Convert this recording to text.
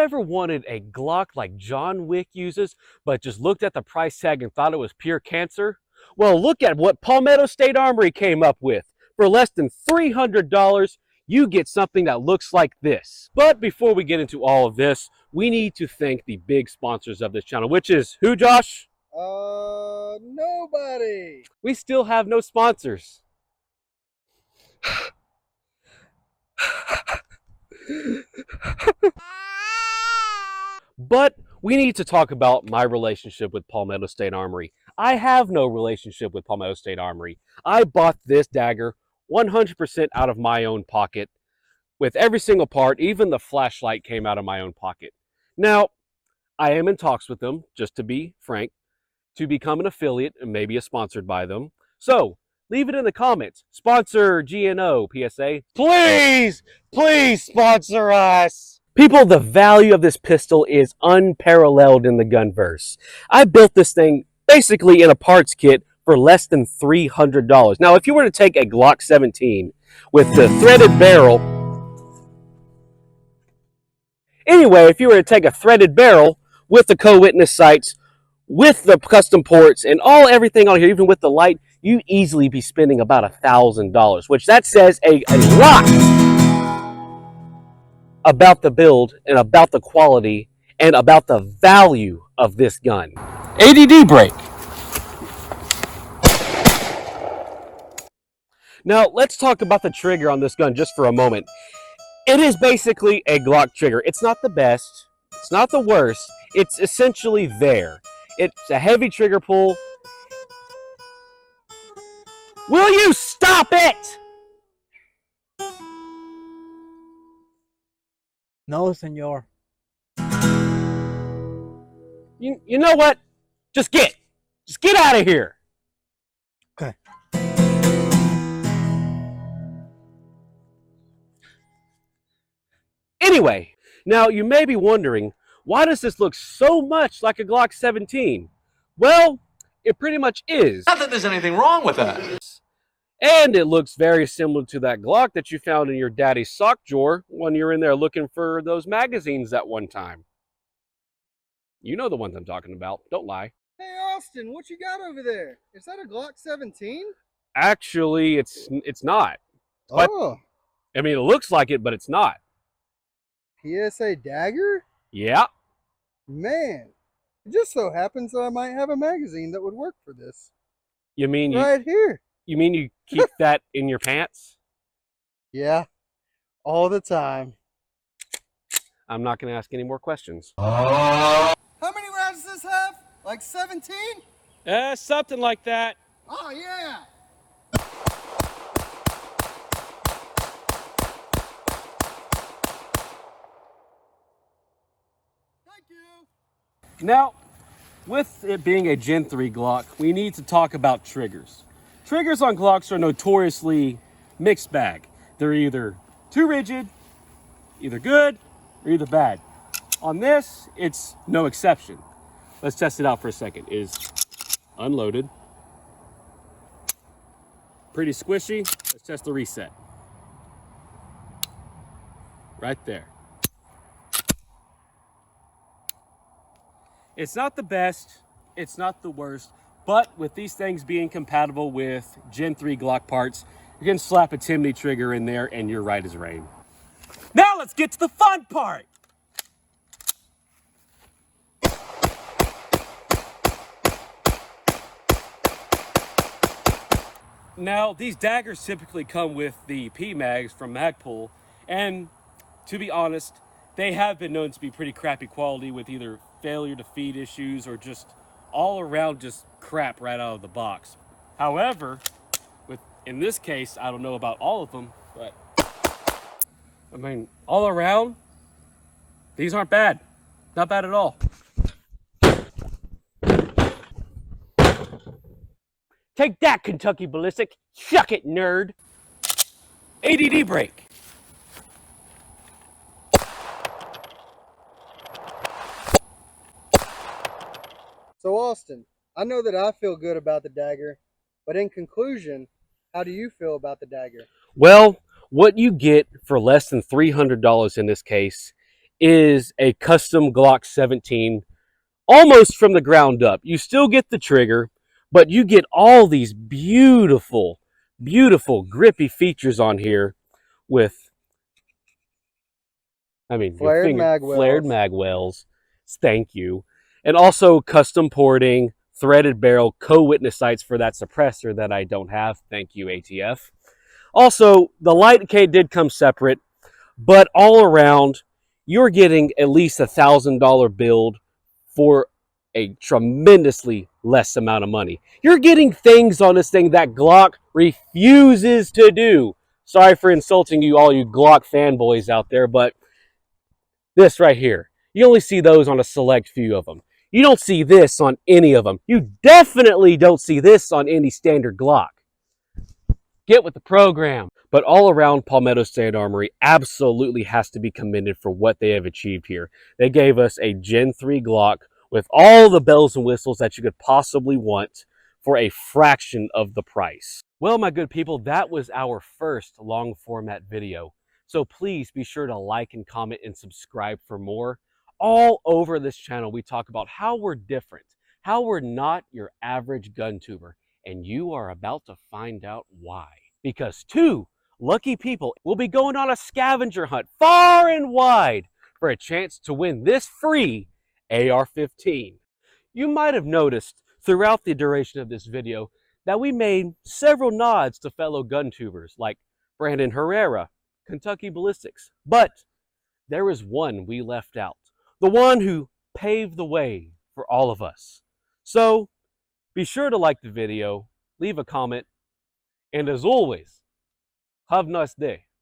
ever wanted a Glock like John Wick uses, but just looked at the price tag and thought it was pure cancer? Well, look at what Palmetto State Armory came up with. For less than $300, you get something that looks like this. But before we get into all of this, we need to thank the big sponsors of this channel, which is who, Josh? Nobody. We still have no sponsors. But we need to talk about my relationship with Palmetto State Armory. I have no relationship with Palmetto State Armory. I bought this dagger 100% out of my own pocket, with every single part. Even the flashlight came out of my own pocket. Now, I am in talks with them, just to be frank, to become an affiliate and maybe a sponsored by them. So leave it in the comments. Sponsor GNO PSA. Please, please sponsor us. People, the value of this pistol is unparalleled in the gunverse. I built this thing basically in a parts kit for less than $300. Now, if you were to take a Glock 17 with the threaded barrel, if you were to take a threaded barrel with the co-witness sights, with the custom ports and everything on here, even with the light, you easily be spending about $1,000, which that says a lot about the build and about the quality and about the value of this gun. ADD break. Now let's talk about the trigger on this gun just for a moment. It is basically a Glock trigger. It's not the best, it's not the worst, it's essentially there. It's a heavy trigger pull. Will you stop it? No, senor. You know what? Just get out of here. Okay. Anyway, now you may be wondering, why does this look so much like a Glock 17? Well, it pretty much is. Not that there's anything wrong with that. And it looks very similar to that Glock that you found in your daddy's sock drawer when you were in there looking for those magazines that one time. You know the ones I'm talking about. Don't lie. Hey, Austin, what you got over there? Is that a Glock 17? Actually, it's not. But, Oh. I mean, it looks like it, but it's not. PSA Dagger? Yeah. Man, it just so happens that I might have a magazine that would work for this. You mean right here? You mean you keep that in your pants? Yeah, all the time. I'm not going to ask any more questions. How many rounds does this have? Like 17? Something like that. Oh, yeah. Thank you. Now, with it being a Gen 3 Glock, we need to talk about triggers. Triggers on Glocks are notoriously mixed bag. They're either too rigid, either good, or either bad. On this, it's no exception. Let's test it out for a second. It is unloaded. Pretty squishy. Let's test the reset. Right there. It's not the best, it's not the worst, but with these things being compatible with Gen 3 Glock parts, you can slap a Timney trigger in there and you're right as rain. Now let's get to the fun part. Now, these daggers typically come with the P-Mags from Magpul, and to be honest, they have been known to be pretty crappy quality with either failure to feed issues or just all around just crap right out of the box. However, in this case, I don't know about all of them, but I mean, all around, these aren't bad. Not bad at all. Take that, Kentucky Ballistic. Shuck it, nerd. ADD break. So, Austin, I know that I feel good about the dagger, but in conclusion, how do you feel about the dagger? Well, what you get for less than $300 in this case is a custom Glock 17, almost from the ground up. You still get the trigger, but you get all these beautiful, beautiful grippy features on here with, I mean, your Flared finger, mag flared wells. mag wells. Thank you. And also custom porting, threaded barrel, co-witness sights for that suppressor that I don't have. Thank you, ATF. Also, the light kit did come separate, but all around, you're getting at least $1,000 build for a tremendously less amount of money. You're getting things on this thing that Glock refuses to do. Sorry for insulting you, all you Glock fanboys out there, but this right here, you only see those on a select few of them. You don't see this on any of them. You definitely don't see this on any standard Glock. Get with the program. But all around, Palmetto State Armory absolutely has to be commended for what they have achieved here. They gave us a Gen 3 Glock with all the bells and whistles that you could possibly want for a fraction of the price. Well, my good people, that was our first long format video. So please be sure to like and comment and subscribe for more. All over this channel, we talk about how we're different, how we're not your average gun tuber, and you are about to find out why. Because 2 lucky people will be going on a scavenger hunt far and wide for a chance to win this free AR-15. You might have noticed throughout the duration of this video that we made several nods to fellow gun tubers like Brandon Herrera, Kentucky Ballistics, but there is one we left out, the one who paved the way for all of us. So be sure to like the video, leave a comment, and as always, have a nice day.